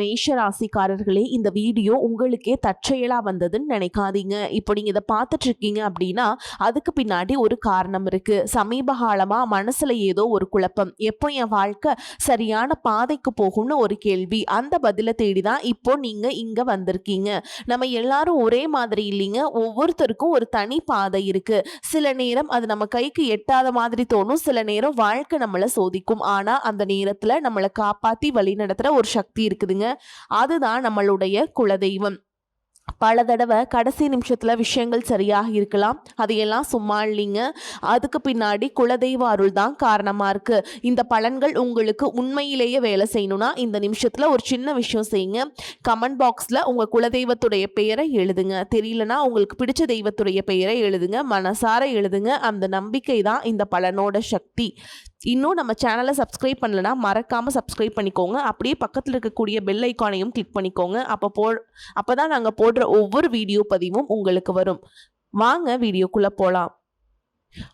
மேஷ ராசிக்காரர்களே, இந்த வீடியோ உங்களுக்கே தற்செயலா வந்ததுன்னு நினைக்காதீங்க. இப்போ நீங்க இதை பார்த்துட்டு இருக்கீங்க அப்படின்னா அதுக்கு பின்னாடி ஒரு காரணம் இருக்கு. சமீப காலமா மனசுல ஏதோ ஒரு குழப்பம், எப்போ என் வாழ்க்கை சரியான பாதைக்கு போகும்னு ஒரு கேள்வி. அந்த பதிலை தேடிதான் இப்போ நீங்க இங்க வந்திருக்கீங்க. நம்ம எல்லாரும் ஒரே மாதிரி இல்லைங்க. ஒவ்வொருத்தருக்கும் ஒரு தனி பாதை இருக்கு. சில நேரம் அது நம்ம கைக்கு எட்டாத மாதிரி தோணும், சில நேரம் வாழ்க்கை நம்மளை சோதிக்கும். ஆனா அந்த நேரத்துல நம்மளை காப்பாத்தி வழி நடத்துற ஒரு சக்தி இருக்குதுங்க. அதுதான் நம்மளுடைய குலதெய்வம். பல தடவை கடைசி நிமிஷத்துல விஷயங்கள் சரியாக இருக்கலாம், அதையெல்லாம் சும்மா இல்லைங்க. அதுக்கு பின்னாடி குலதெய்வ அருள் தான் காரணமா இருக்கு. இந்த பலன்கள் உங்களுக்கு உண்மையிலேயே வேலை செய்யணும்னா இந்த நிமிஷத்துல ஒரு சின்ன விஷயம் செய்யுங்க. கமெண்ட் பாக்ஸ்ல உங்க குலதெய்வத்துடைய பெயரை எழுதுங்க. தெரியலனா உங்களுக்கு பிடிச்ச தெய்வத்துடைய பெயரை எழுதுங்க. மனசார எழுதுங்க. அந்த நம்பிக்கை தான் இந்த பலனோட சக்தி. இன்னும் நம்ம சேனலை சப்ஸ்கிரைப் பண்ணலனா மறக்காமல் சப்ஸ்கிரைப் பண்ணிக்கோங்க. அப்படியே பக்கத்தில் இருக்கக்கூடிய பெல் ஐக்கானையும் கிளிக் பண்ணிக்கோங்க. அப்போ தான் நாங்கள் போடுற ஒவ்வொரு வீடியோ பதிவும் உங்களுக்கு வரும். வாங்க வீடியோக்குள்ளே போகலாம்.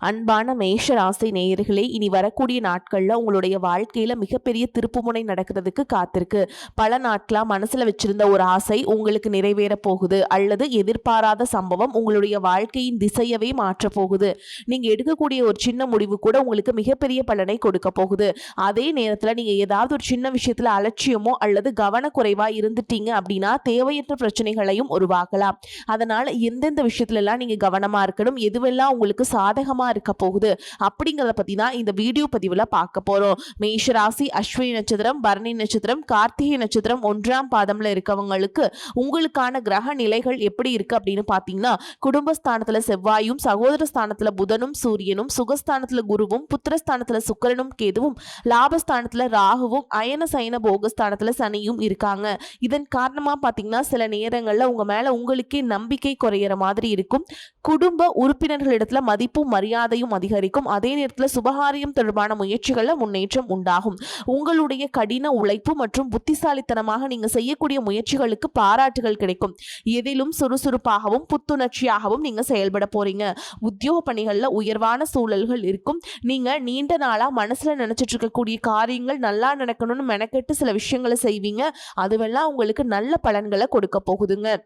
அன்பான மேஷ ராசி நேயர்களே, இனி வரக்கூடிய நாட்களில் உங்களுடைய வாழ்க்கையில் மிகப்பெரிய திருப்புமுனை நடக்கிறதுக்கு காத்திருக்கு. பல நாட்களாக மனசில் வச்சிருந்த ஒரு ஆசை உங்களுக்கு நிறைவேற போகுது, அல்லது எதிர்பாராத சம்பவம் உங்களுடைய வாழ்க்கையின் திசையவே மாற்ற போகுது. நீங்கள் எடுக்கக்கூடிய ஒரு சின்ன முடிவு கூட உங்களுக்கு மிகப்பெரிய பலனை கொடுக்க போகுது. அதே நேரத்தில் நீங்கள் ஏதாவது ஒரு சின்ன விஷயத்தில் அலட்சியமோ அல்லது கவனக்குறைவாக இருந்துட்டீங்க அப்படின்னா தேவையற்ற பிரச்சனைகளையும் உருவாக்கலாம். அதனால் எந்தெந்த விஷயத்துலலாம் நீங்கள் கவனமாக இருக்கணும், எதுவெல்லாம் உங்களுக்கு சாதகமாக இருக்க போகுது அப்படிங்கறத பத்தி தான் இந்த வீடியோ பதிவுல பார்க்க போறோம். மேஷ ராசி அஸ்வினி நட்சத்திரம், பரணி நட்சத்திரம், கார்த்திகை நட்சத்திரம் 1ஆம் பாதம்ல இருக்கவங்களுக்கு உங்களுக்கான கிரக நிலைகள் எப்படி இருக்கு அப்படின்னு பாத்தீங்கன்னா, குடும்பஸ்தானத்துல செவ்வாயும், சகோதர ஸ்தானத்துல புதனும் சூரியனும், சுகஸ்தானத்துல குருவும், புத்திரஸ்தானத்துல சுக்கிரனும் கேதுவும், லாபஸ்தானத்துல ராகுவும், அயன சயன போகஸ்தானத்துல சனியும் இருக்காங்க. இதன் காரணமா பாத்தீங்கன்னா சில நேரங்கள்ல உங்க மேல உங்களுக்கே நம்பிக்கை குறையிற மாதிரி இருக்கும். குடும்ப உறுப்பினர்களிடத்துல மதிப்பும் மரியாதையும் அதிகரிக்கும். அதே நேரத்தில் சுபகாரியம் தொடர்பான முயற்சிகள்ல முன்னேற்றம் உண்டாகும். உங்களுடைய கடின உழைப்பு மற்றும் புத்திசாலித்தனமாக நீங்க செய்யக்கூடிய முயற்சிகளுக்கு பாராட்டுகள் கிடைக்கும். எதிலும் சுறுசுறுப்பாகவும் புத்துணர்ச்சியாகவும் நீங்க செயல்பட போறீங்க. உத்தியோக பணிகள்ல உயர்வான சூழல்கள் இருக்கும். நீங்க நீண்ட நாளா மனசுல நினைச்சிட்டு இருக்கக்கூடிய காரியங்கள் நல்லா நடக்கணும்னு மெனக்கெட்டு சில விஷயங்களை செய்வீங்க. அதுவெல்லாம் உங்களுக்கு நல்ல பலன்களை கொடுக்க போகுதுங்க.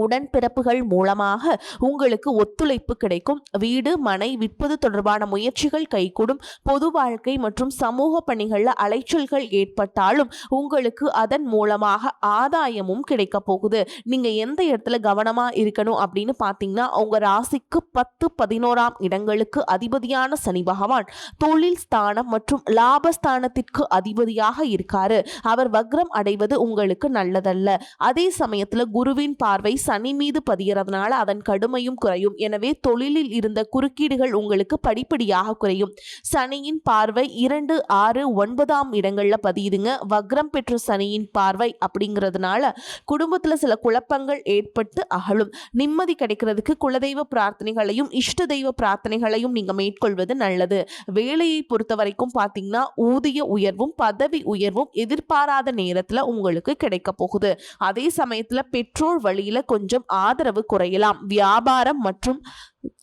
உடன்பிறப்புகள் மூலமாக உங்களுக்கு ஒத்துழைப்பு கிடைக்கும். வீடு மனை விற்பது தொடர்பான முயற்சிகள் கைகூடும். பொது வாழ்க்கை மற்றும் சமூக பணிகள்ல அலைச்சல்கள் ஏற்பட்டாலும் உங்களுக்கு அதன் மூலமாக ஆதாயமும் கிடைக்க போகுது. நீங்க எந்த இடத்துல கவனமா இருக்கணும் அப்படின்னு பாத்தீங்கன்னா, உங்க ராசிக்கு 10, 11ஆம் இடங்களுக்கு அதிபதியான சனி பகவான் தொழில் ஸ்தானம் மற்றும் லாபஸ்தானத்திற்கு அதிபதியாக இருக்காரு. அவர் வக்ரம் அடைவது உங்களுக்கு நல்லதல்ல. அதே சமயத்துல குருவின் பார்வை சனி மீது பதியறதுனால அதன் கடுமையும் குறையும். எனவே தொழிலில் இருந்த குறுக்கீடுகள் உங்களுக்கு படிப்படியாக குறையும். சனியின் பார்வை 2, 6, 9ஆம் இடங்கள்ல பதியுதுங்க. வக்ரம் பெற்ற சனியின் பார்வை அப்படிங்கிறதுனால குடும்பத்துல சில குழப்பங்கள் ஏற்பட்டு அகலும். நிம்மதி கிடைக்கிறதுக்கு குலதெய்வ பிரார்த்தனைகளையும் இஷ்ட தெய்வ பிரார்த்தனைகளையும் நீங்க மேற்கொள்வது நல்லது. வேலையை பொறுத்த வரைக்கும் பாத்தீங்கன்னா ஊதிய உயர்வும் பதவி உயர்வும் எதிர்பாராத நேரத்துல உங்களுக்கு கிடைக்க போகுது. அதே சமயத்துல பெற்றோர் வழியில கொஞ்சம் ஆதரவு குறையலாம். வியாபாரம் மற்றும்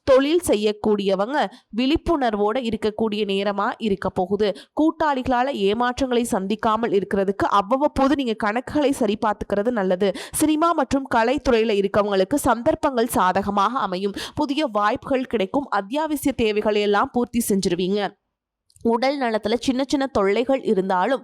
தொழில் செய்யக்கூடியவங்க விழிப்புணர்வோட இருக்கக்கூடிய நேரமா இருக்க போகுது. கூட்டாளிகளால ஏமாற்றங்களை சந்திக்காமல் இருக்கிறதுக்கு அவ்வப்போது நீங்க கணக்குகளை சரி பார்த்துக்கிறது நல்லது. சினிமா மற்றும் கலைத்துறையில இருக்கவங்களுக்கு சந்தர்ப்பங்கள் சாதகமாக அமையும். புதிய வாய்ப்புகள் கிடைக்கும். அத்தியாவசிய தேவைகளை எல்லாம் பூர்த்தி செஞ்சிருவீங்க. உடல் நலத்துல சின்ன சின்ன தொல்லைகள் இருந்தாலும்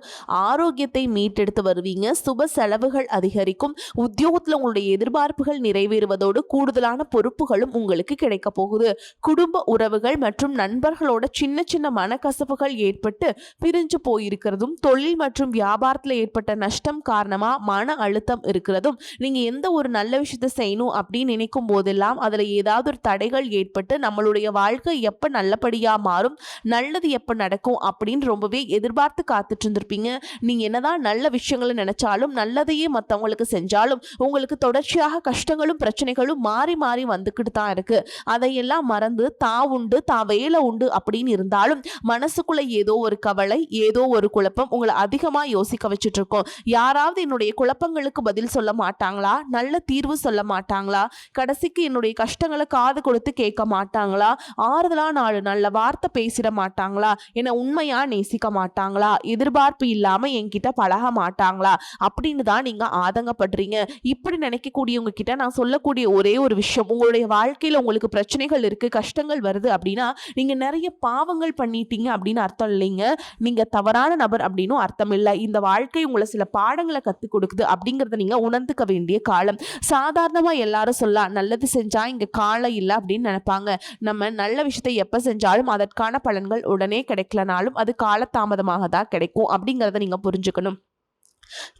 ஆரோக்கியத்தை மீட்டெடுத்து வருவீங்க. சுப செலவுகள் அதிகரிக்கும். உத்தியோகத்துல உங்களுடைய எதிர்பார்ப்புகள் நிறைவேறுவதோடு கூடுதலான பொறுப்புகளும் உங்களுக்கு கிடைக்க போகுது. குடும்ப உறவுகள் மற்றும் நண்பர்களோட சின்ன சின்ன மனக்கசப்புகள் ஏற்பட்டு பிரிஞ்சு போயிருக்கிறதும், தொழில் மற்றும் வியாபாரத்துல ஏற்பட்ட நஷ்டம் காரணமா மன அழுத்தம் இருக்கிறதும், நீங்க எந்த ஒரு நல்ல விஷயத்தை செய்யணும் அப்படின்னு நினைக்கும் போதெல்லாம் அதுல ஏதாவது ஒரு தடைகள் ஏற்பட்டு நம்மளுடைய வாழ்க்கை எப்ப நல்லபடியா மாறும், நல்லது எப்ப நடக்கும் அப்படின்னு ரொம்பவே எதிர்பார்த்து காத்துட்டு இருந்திருப்பீங்க. நீங்க என்னதான் நல்ல விஷயங்களை நினைச்சாலும் நல்லதையே மற்றவங்களுக்கு செஞ்சாலும் உங்களுக்கு தொடர்ச்சியாக கஷ்டங்களும் பிரச்சனைகளும் மாறி மாறி வந்துக்கிட்டு தான் இருக்கு. அதையெல்லாம் மறந்து தான் உண்டு தான் வேலை உண்டு அப்படின்னு இருந்தாலும் மனசுக்குள்ள ஏதோ ஒரு கவலை, ஏதோ ஒரு குழப்பம் உங்களை அதிகமா யோசிக்க வச்சுட்டு இருக்கோம். யாராவது என்னுடைய குழப்பங்களுக்கு பதில் சொல்ல மாட்டாங்களா, நல்ல தீர்வு சொல்ல மாட்டாங்களா, கடைசிக்கு என்னுடைய கஷ்டங்களை காது கொடுத்து கேட்க மாட்டாங்களா, ஆறுதலா 4 நல்ல வார்த்தை பேசிட மாட்டாங்களா, என்னை உண்மையா நேசிக்க மாட்டாங்களா, எதிர்பார்ப்பு இல்லாம என்கிட்ட பழக மாட்டாங்களா அப்படின்னு தான் நீங்க ஆதங்கப்படுறீங்க. இப்படி நினைக்கக்கூடியவங்க கிட்ட நான் சொல்லக்கூடிய ஒரே ஒரு விஷயம், உங்களுடைய வாழ்க்கையில உங்களுக்கு பிரச்சனைகள் இருக்கு, கஷ்டங்கள் வருது அப்படின்னா நீங்க நிறைய பாவங்கள் பண்ணிட்டீங்க அப்படின்னு அர்த்தம் இல்லைங்க. நீங்க தவறான நபர் அப்படின்னும் அர்த்தம் இல்லை. இந்த வாழ்க்கை உங்களை சில பாடங்களை கத்துக் கொடுக்குது அப்படிங்கறத நீங்க உணர்ந்துக்க வேண்டிய காலம். சாதாரணமா எல்லாரும் சொல்லலாம், நல்லது செஞ்சா இங்க காலம் இல்லை அப்படின்னு நினைப்பாங்க. நம்ம நல்ல விஷயத்தை எப்ப செஞ்சாலும் அதற்கான பலன்கள் உடனே கிடைக்கலனாலும் அது காலதாமதமாக தான் கிடைக்கும் அப்படிங்கறத நீங்க புரிஞ்சுக்கணும்.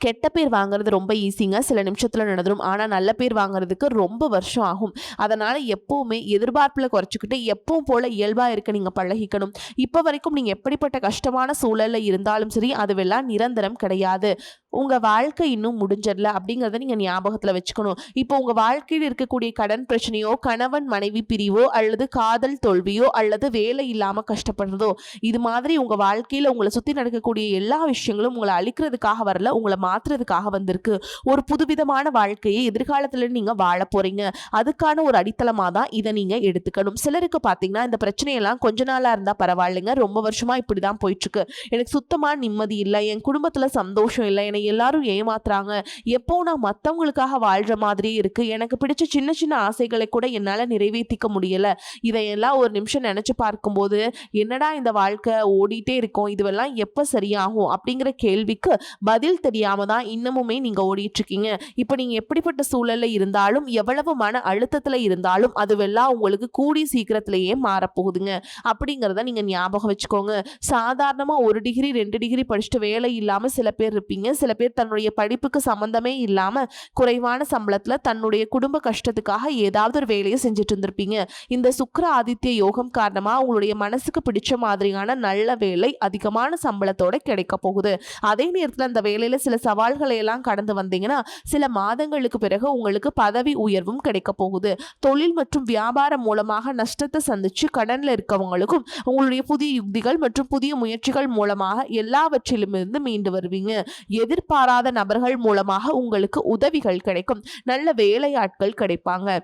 கெட்ட பேர் வாங்குறது ரொம்ப ஈஸிங்க, சில நிமிஷத்துல நடந்துரும். ஆனா நல்ல பேர் வாங்குறதுக்கு ரொம்ப வருஷம் ஆகும். அதனால எப்பவுமே எதிர்பார்ப்புல குறைச்சிக்கிட்டு எப்பவும் போல இயல்பா இருக்க நீங்க பழகிக்கணும். இப்ப வரைக்கும் நீங்க எப்படிப்பட்ட கஷ்டமான சூழல்ல இருந்தாலும் சரி, அதுவெல்லாம் நிரந்தரம் கிடையாது. உங்க வாழ்க்கை இன்னும் முடிஞ்சிடல அப்படிங்கறத நீங்க ஞாபகத்துல வச்சுக்கணும். இப்போ உங்க வாழ்க்கையில் இருக்கக்கூடிய கடன் பிரச்சனையோ, கணவன் மனைவி பிரிவோ, அல்லது காதல் தோல்வியோ, அல்லது வேலை இல்லாம கஷ்டப்படுறதோ, இது மாதிரி உங்க வாழ்க்கையில உங்களை சுத்தி நடக்கக்கூடிய எல்லா விஷயங்களும் உங்களை அழிக்கிறதுக்காக வரல, உங்களை மாத்துறதுக்காக வந்திருக்கு. ஒரு புதுவிதமான வாழ்க்கையை எதிர்காலத்துல நீங்க வாழ போறீங்க. அதுக்கான ஒரு அடித்தளமா தான் இதை நீங்க எடுத்துக்கணும். சிலருக்கு பாத்தீங்கன்னா இந்த பிரச்சனையெல்லாம் கொஞ்ச நாளா இருந்தா பரவாயில்லைங்க, ரொம்ப வருஷமா இப்படிதான் போயிட்டு இருக்கு, எனக்கு சுத்தமா நிம்மதி இல்லை, என் குடும்பத்துல சந்தோஷம் இல்லை, எல்லாரும் ஏமாத்துறாங்க, எப்போ நான் மத்தவங்களுக்காக வாழ்ற மாதிரி இருக்கு, எனக்கு பிடிச்ச சின்ன சின்ன ஆசைகளை கூட என்னால நிறைவேற்றிக்க முடியல, இதையெல்லாம் ஒரு நிமிஷம் நினைச்சு பார்க்கும்போது என்னடா இந்த வாழ்க்கை ஓடிட்டே இருக்கும், இதுவெல்லாம் எப்ப சரியாகும் அப்படிங்கிற கேள்விக்கு பதில் தெரியாம தான் இன்னமுமே நீங்க ஓடிட்டு இருக்கீங்க. இப்ப நீங்க எப்படிப்பட்ட சூழல்ல இருந்தாலும், எவ்வளவு மன அழுத்தத்துல இருந்தாலும் அதுவெல்லாம் உங்களுக்கு கூடி சீக்கிரத்திலேயே மாறப்போகுதுங்க அப்படிங்கிறத நீங்க ஞாபகம் வச்சுக்கோங்க. சாதாரணமா 1 டிகிரி 2 டிகிரி படிச்சுட்டு வேலை இல்லாம சில பேர் இருப்பீங்க. சில பேர் தன்னுடைய படிப்புக்கு சம்பந்தமே இல்லாம குறைவான சம்பளத்துல தன்னுடைய குடும்ப கஷ்டத்துக்காக ஏதாவது ஒரு வேலையை செஞ்சுட்டு இருந்திருப்பீங்க. இந்த சுக்கிர ஆதித்ய யோகம் காரணமா உங்களுடைய மனசுக்கு பிடிச்ச மாதிரியான நல்ல வேலை அதிகமான சம்பளத்தோட கிடைக்க போகுது. அதே நேரத்துல அந்த வேலையில சில சவால்களை எல்லாம் கடந்து வந்தீங்கன்னா சில மாதங்களுக்கு பிறகு உங்களுக்கு பதவி உயர்வும் கிடைக்க போகுது. தொழில் மற்றும் வியாபாரம் மூலமாக நஷ்டத்தை சந்திச்சு கடன்ல இருக்கவங்களுக்கும் உங்களுடைய புதிய யுக்திகள் மற்றும் புதிய முயற்சிகள் மூலமாக எல்லாவற்றிலும் இருந்து மீண்டு வருவீங்க. எதிர்பாராத நபர்கள் மூலமாக உங்களுக்கு உதவிகள் கிடைக்கும். நல்ல வேலையாட்கள் கிடைப்பாங்க.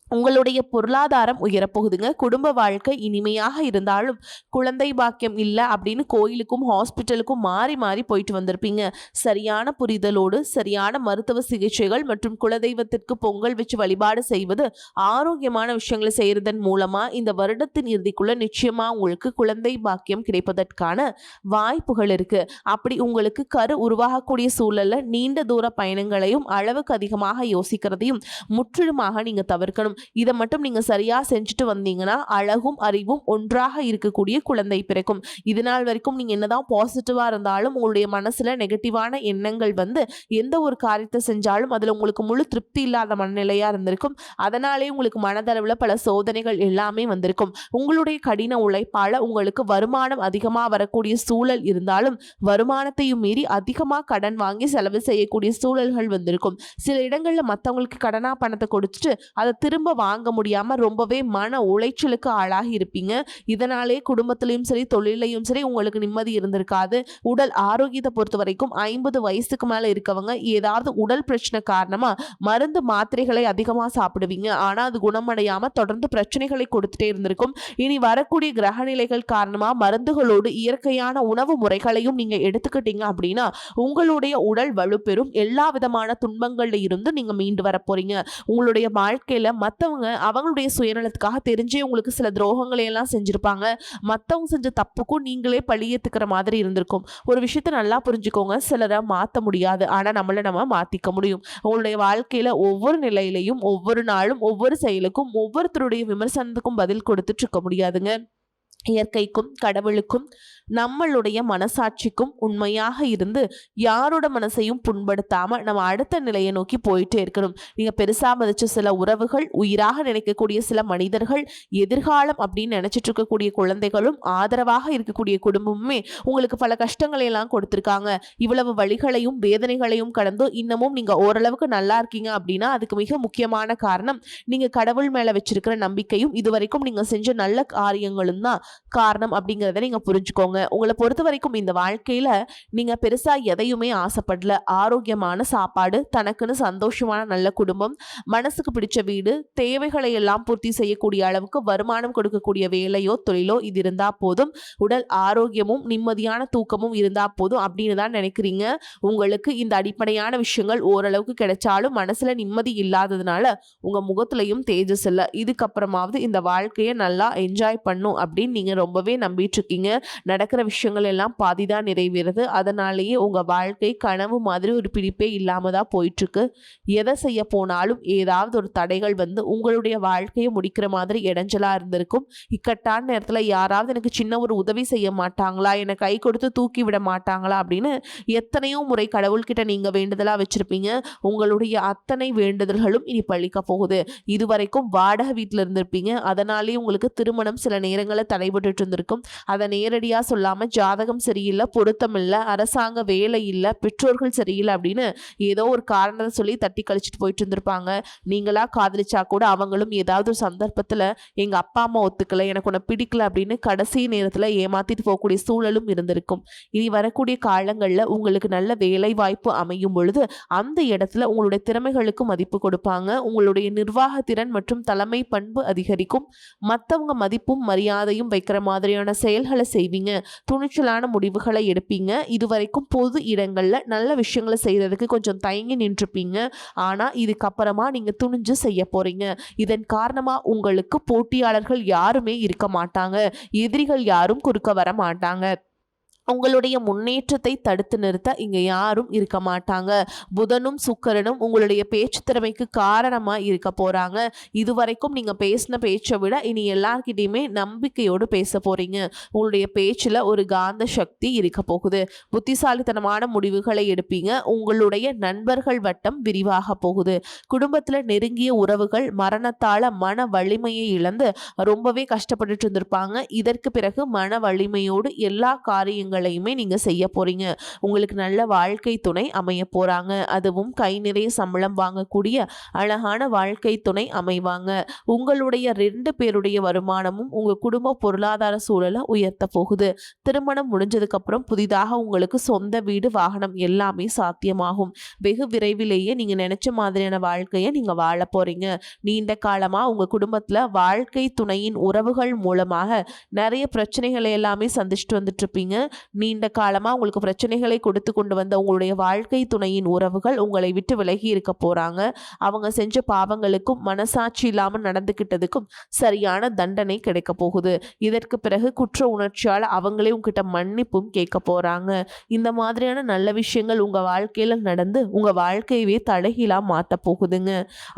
உங்களுடைய பொருளாதாரம் உயரப்போகுதுங்க. குடும்ப வாழ்க்கை இனிமையாக இருந்தாலும் குழந்தை பாக்கியம் இல்லை அப்படின்னு கோயிலுக்கும் ஹாஸ்பிட்டலுக்கும் மாறி மாறி போயிட்டு வந்திருப்பீங்க. சரியான புரிதலோடு சரியான மருத்துவ சிகிச்சைகள் மற்றும் குலதெய்வத்திற்கு பொங்கல் வச்சு வழிபாடு செய்வது, ஆரோக்கியமான விஷயங்களை செய்யறதன் மூலமா இந்த வருடத்தின் இறுதிக்குள்ள நிச்சயமா உங்களுக்கு குழந்தை பாக்கியம் கிடைப்பதற்கான வாய்ப்புகள் இருக்கு. அப்படி உங்களுக்கு கரு உருவாகக்கூடிய சூழல்ல நீண்ட தூர பயணங்களையும் அளவுக்கு அதிகமாக யோசிக்கிறதையும் முற்றிலுமாக நீங்க தவிர்க்கணும். இதை மட்டும் நீங்க சரியா செஞ்சுட்டு வந்தீங்கன்னா அழகும் அறிவும் ஒன்றாக இருக்கக்கூடிய குழந்தை பிறக்கும். இது நாள் வரைக்கும் நீங்க என்னதான் பாசிட்டிவா இருந்தாலும் உங்களுடைய மனசுல நெகட்டிவான எண்ணங்கள் வந்து எந்த ஒரு காரியத்தை செஞ்சாலும் அதுல உங்களுக்கு முழு திருப்தி இல்லாத மனநிலையா இருந்திருக்கும். அதனாலே உங்களுக்கு மனதளவுல பல சோதனைகள் எல்லாமே வந்திருக்கும். உங்களுடைய கடின உழைப்பால உங்களுக்கு வருமானம் அதிகமா வரக்கூடிய சூழல் இருந்தாலும் வருமானத்தையும் மீறி அதிகமா கடன் வாங்கி செலவு செய்யக்கூடிய சூழல்கள் வந்திருக்கும். சில இடங்கள்ல மற்றவங்களுக்கு கடனா பணத்தை கொடுத்துட்டு அதை திரும்ப வாங்க முடியாம ரொம்பவே மன உளைச்சலுக்கு ஆளாகி இருப்பீங்க. இதனாலே குடும்பத்திலையும் சரி தொழிலையும் சரி உங்களுக்கு நிம்மதி இருந்திருக்காது. உடல் ஆரோக்கியத்தை பொறுத்த வரைக்கும் 50 வயசுக்கு மேல இருக்கவங்க ஏதாவது உடல் பிரச்சனை காரணமா மருந்து மாத்திரைகளை அதிகமா சாப்பிடுவீங்க. ஆனா அது குணமடையாம தொடர்ந்து பிரச்சனைகளை கொடுத்துட்டே இருந்திருக்கும். இனி வரக்கூடிய கிரகநிலைகள் காரணமா மருந்துகளோடு இயற்கையான உணவு முறைகளையும் நீங்க எடுத்துக்கிட்டீங்க அப்படின்னா உங்களுடைய உடல் வலுப்பெறும். எல்லா விதமான துன்பங்கள்ல இருந்து நீங்க மீண்டு வர போறீங்க. உங்களுடைய வாழ்க்கையில மற்றவங்க அவங்களுடைய சுயநலத்துக்காக தெரிஞ்சே உங்களுக்கு சில துரோகங்களை எல்லாம் செஞ்சிருப்பாங்க. மற்றவங்க செஞ்ச தப்புக்கும் நீங்களே பழியேத்துக்கிற மாதிரி இருந்திருக்கும். ஒரு விஷயத்த நல்லா புரிஞ்சுக்கோங்க, சிலரை மாற்ற முடியாது, ஆனா நம்ம மாத்திக்க முடியும். உங்களுடைய வாழ்க்கையில ஒவ்வொரு நிலையிலையும் ஒவ்வொரு நாளும் ஒவ்வொரு செயலுக்கும் ஒவ்வொருத்தருடைய விமர்சனத்துக்கும் பதில் கொடுத்துட்டு இருக்க முடியாதுங்க. இயற்கைக்கும் கடவுளுக்கும் நம்மளுடைய மனசாட்சிக்கும் உண்மையாக இருந்து யாரோட மனசையும் புண்படுத்தாம நம்ம அடுத்த நிலையை நோக்கி போயிட்டே இருக்கணும். நீங்க பெருசா மதிச்ச சில உறவுகள், உயிராக நினைக்கக்கூடிய சில மனிதர்கள், எதிர்காலம் அப்படின்னு நினைச்சிட்டு இருக்கக்கூடிய குழந்தைகளும் ஆதரவாக இருக்கக்கூடிய குடும்பமுமே உங்களுக்கு பல கஷ்டங்களை எல்லாம் கொடுத்திருக்காங்க. இவ்வளவு வழிகளையும் வேதனைகளையும் கடந்து இன்னமும் நீங்க ஓரளவுக்கு நல்லா இருக்கீங்க அப்படின்னா அதுக்கு மிக முக்கியமான காரணம் நீங்க கடவுள் மேல வச்சிருக்கிற நம்பிக்கையும் இதுவரைக்கும் நீங்க செஞ்ச நல்ல காரியங்களும் தான். காரணம் அப்படிங்கிறத நீங்க புரிஞ்சுக்கோங்க. உங்கள பொறுத்தவரைக்கும் இந்த வாழ்க்கையில நீங்க பெருசா எதையுமே ஆசைப்படல. ஆரோக்கியமான சாப்பாடு, தனக்குன்னு சந்தோஷமான நல்ல குடும்பம், மனசுக்கு பிடிச்ச வீடு, தேவைகளை எல்லாம் பூர்த்தி செய்யக்கூடிய அளவுக்கு வருமானம் கொடுக்கக்கூடிய வேலையோ, தொழிலோ இது இருந்தா போதும். உடல் ஆரோக்கியமும், நிம்மதியான தூக்கமும் இருந்தா போதும் அப்படின்னு தான் நினைக்கிறீங்க. உங்களுக்கு இந்த அடிப்படையான விஷயங்கள் ஓரளவுக்கு கிடைச்சாலும் மனசுல நிம்மதி இல்லாததுனால உங்க முகத்திலையும் தேஜஸ் இல்ல. இதுக்கப்புறமாவது இந்த வாழ்க்கைய நல்லா என்ஜாய் பண்ணும் அப்படின்னு நீங்க ரொம்பவே நம்பிட்டு இருக்கீங்க. நடக்கிற விஷயங்கள் எல்லாம் பாதிதான் நிறைவேறுது. அதனாலேயே உங்க வாழ்க்கை கனவு மாதிரி ஒரு பிடிப்பே இல்லாம தான் போயிட்டு இருக்கு. எதை செய்ய போனாலும் ஏதாவது ஒரு தடைகள் வந்து உங்களுடைய வாழ்க்கையை முடிக்கிற மாதிரி இடைஞ்சலா இருந்திருக்கும். இக்கட்டான நேரத்துல யாராவது எனக்கு சின்ன ஒரு உதவி செய்ய மாட்டாங்களா, என்னை கை கொடுத்து தூக்கி விட மாட்டாங்களா அப்படின்னு எத்தனையோ முறை கடவுள்கிட்ட நீங்க வேண்டுதலா வச்சிருப்பீங்க. உங்களுடைய அத்தனை வேண்டுதல்களும் இனி பழிக்க போகுது. இதுவரைக்கும் வாடகை வீட்டில் இருந்திருப்பீங்க. அதனாலேயே உங்களுக்கு திருமணம் சில நேரங்களில் தடைபட்டு இருந்திருக்கும். அதை நேரடியா சொல்லாம ஜாதகம் சரியில்லை, பொருத்தம் இல்லை, அரசாங்க வேலை இல்லை, பெற்றோர்கள் சரியில்லை அப்படின்னு ஏதோ ஒரு காரணத்தை சொல்லி தட்டி கழிச்சிட்டு போயிட்டு இருந்திருப்பாங்க. நீங்களா காதலிச்சா கூட அவங்களும் ஏதாவது ஒரு சந்தர்ப்பத்துல எங்க அப்பா அம்மா ஒத்துக்கல, எனக்கு உன்னை பிடிக்கல அப்படின்னு கடைசி நேரத்துல ஏமாத்திட்டு போகக்கூடிய சூழலும் இருந்திருக்கும். இனி வரக்கூடிய காலங்கள்ல உங்களுக்கு நல்ல வேலை வாய்ப்பு அமையும் பொழுது அந்த இடத்துல உங்களுடைய திறமைகளுக்கு மதிப்பு கொடுப்பாங்க. உங்களுடைய நிர்வாக திறன் மற்றும் தலைமை பண்பு அதிகரிக்கும். மற்றவங்க மதிப்பும் மரியாதையும் வைக்கிற மாதிரியான செயல்களை செய்வீங்க. துணிச்சலான முடிவுகளை எடுப்பீங்க. இதுவரைக்கும் பொது இடங்கள்ல நல்ல விஷயங்களை செய்யறதுக்கு கொஞ்சம் தயங்கி நின்றுப்பீங்க. ஆனா இதுக்கப்புறமா நீங்க துணிஞ்சு செய்ய போறீங்க. இதன் காரணமா உங்களுக்கு போட்டியாளர்கள் யாருமே இருக்க மாட்டாங்க. எதிரிகள் யாரும் குறுக்க வர மாட்டாங்க. உங்களுடைய முன்னேற்றத்தை தடுத்து நிறுத்த இங்க யாரும் இருக்க மாட்டாங்க. புதனும் சுக்கிரனும் உங்களுடைய பேச்சு திறமைக்கு காரணமா இருக்க போறாங்க. இதுவரைக்கும் நீங்க பேசின பேச்சை விட இனி எல்லார்கிட்டையுமே நம்பிக்கையோடு பேச போறீங்க. உங்களுடைய பேச்சுல ஒரு காந்த சக்தி இருக்க போகுது. புத்திசாலித்தனமான முடிவுகளை எடுப்பீங்க. உங்களுடைய நண்பர்கள் வட்டம் விரிவாக போகுது. குடும்பத்துல நெருங்கிய உறவுகள் மரணத்தால மன வலிமையை இழந்து ரொம்பவே கஷ்டப்பட்டுட்டு இருந்திருப்பாங்க. இதற்கு பிறகு மன வலிமையோடு எல்லா காரியங்களையுமே நீங்க செய்ய போறீங்க. உங்களுக்கு நல்ல வாழ்க்கை துணை அமைய போறாங்க. அதுவும் கை நிறைய சம்பளம் வாங்கக்கூடிய அழகான வாழ்க்கை துணை அமைவாங்க. உங்களுடைய 2 பேருடைய வருமானமும் உங்க குடும்ப பொருளாதார சூழலை உயர்த்த போகுது. திருமணம் முடிஞ்சதுக்கு அப்புறம் புதிதாக உங்களுக்கு சொந்த வீடு, வாகனம் எல்லாமே சாத்தியமாகும். வெகு விரைவிலேயே நீங்க நினைச்ச மாதிரியான வாழ்க்கையை நீங்க வாழ போறீங்க. நீண்ட காலமா உங்க குடும்பத்துல வாழ்க்கை துணையின் உறவுகள் மூலமாக நிறைய பிரச்சனைகளை எல்லாமே சந்திச்சுட்டு வந்துட்டு இருப்பீங்க. நீண்ட காலமா உங்களுக்கு பிரச்சனைகளை கொடுத்து கொண்டு வந்த உங்களுடைய வாழ்க்கை துணையின் உறவுகள் உங்களை விட்டு விலகி இருக்க போறாங்க. அவங்க செஞ்ச பாவங்களுக்கும் மனசாட்சி இல்லாமல் நடந்துகிட்டதுக்கும் சரியான தண்டனை கிடைக்க போகுது. இதற்கு பிறகு குற்ற உணர்ச்சியால் அவங்களே உங்ககிட்ட மன்னிப்பும் கேட்க போறாங்க. இந்த மாதிரியான நல்ல விஷயங்கள் உங்க வாழ்க்கையில நடந்து உங்க வாழ்க்கையவே தலைகீழா மாத்த போகுதுங்க.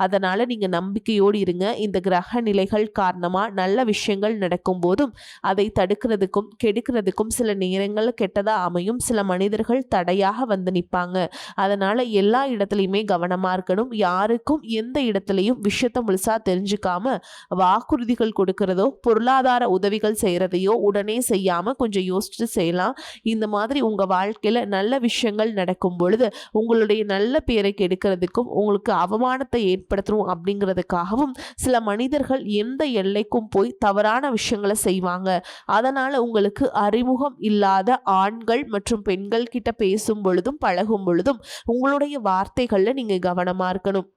அதனால நீங்க நம்பிக்கையோடு இருங்க. இந்த கிரக நிலைகள் காரணமா நல்ல விஷயங்கள் நடக்கும் போதும் அதை தடுக்கிறதுக்கும் கெடுக்கிறதுக்கும் சில நேரங்கள் கெட்டதா அமையும். சில மனிதர்கள் தடையாக வந்து நிற்பாங்க. அதனால எல்லா இடத்துலையுமே கவனமா இருக்கணும். யாருக்கும் எந்த இடத்துலையும் விஷயத்த முழுசா தெரிஞ்சுக்காம வாக்குறுதிகள் கொடுக்கிறதோ பொருளாதார உதவிகள் செய்யறதையோ உடனே செய்யாம கொஞ்சம் யோசிச்சு செய்யலாம். இந்த மாதிரி உங்க வாழ்க்கையில நல்ல விஷயங்கள் நடக்கும் பொழுது உங்களுடைய நல்ல பேரை கெடுக்கிறதுக்கும் உங்களுக்கு அவமானத்தை ஏற்படுத்தணும் அப்படிங்கிறதுக்காகவும் சில மனிதர்கள் எந்த எல்லைக்கும் போய் தவறான விஷயங்களை செய்வாங்க. அதனால உங்களுக்கு அறிமுகம் இல்லாத ஆண்கள் மற்றும் பெண்கள் கிட்ட பேசும் பொழுதும் பழகும் பொழுதும் உங்களுடைய வார்த்தைகள்ல நீங்க கவனமா இருக்கணும்.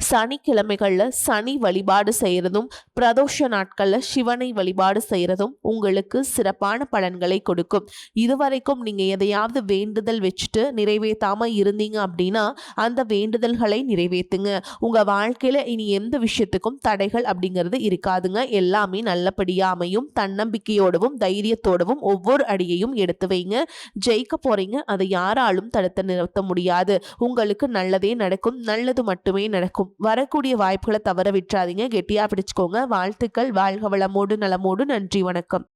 சனிக்கிழமைகள்ல சனி வழிபாடு செய்யறதும் பிரதோஷ நாட்கள்ல சிவனை வழிபாடு செய்யறதும் உங்களுக்கு சிறப்பான பலன்களை கொடுக்கும். இதுவரைக்கும் நீங்க எதையாவது வேண்டுதல் வச்சுட்டு நிறைவேற்றாம இருந்தீங்க அப்படின்னா அந்த வேண்டுதல்களை நிறைவேற்றுங்க. உங்க வாழ்க்கையில இனி எந்த விஷயத்துக்கும் தடைகள் அப்படிங்கிறது இருக்காதுங்க. எல்லாமே நல்லபடியா அமையும். தன்னம்பிக்கையோடவும் தைரியத்தோடவும் ஒவ்வொரு அடியையும் எடுத்து வைங்க. ஜெயிக்க போறீங்க. அதை யாராலும் தடுத்து நிறுத்த முடியாது. உங்களுக்கு நல்லதே நடக்கும். நல்லது மட்டுமே நடக்கும். வரக்கூடிய வாய்ப்புகளை தவற விட்டுறாதீங்க. கெட்டியா பிடிச்சுக்கோங்க. வாழ்த்துக்கள். வாழ்க வளமோடு நலமோடு. நன்றி, வணக்கம்.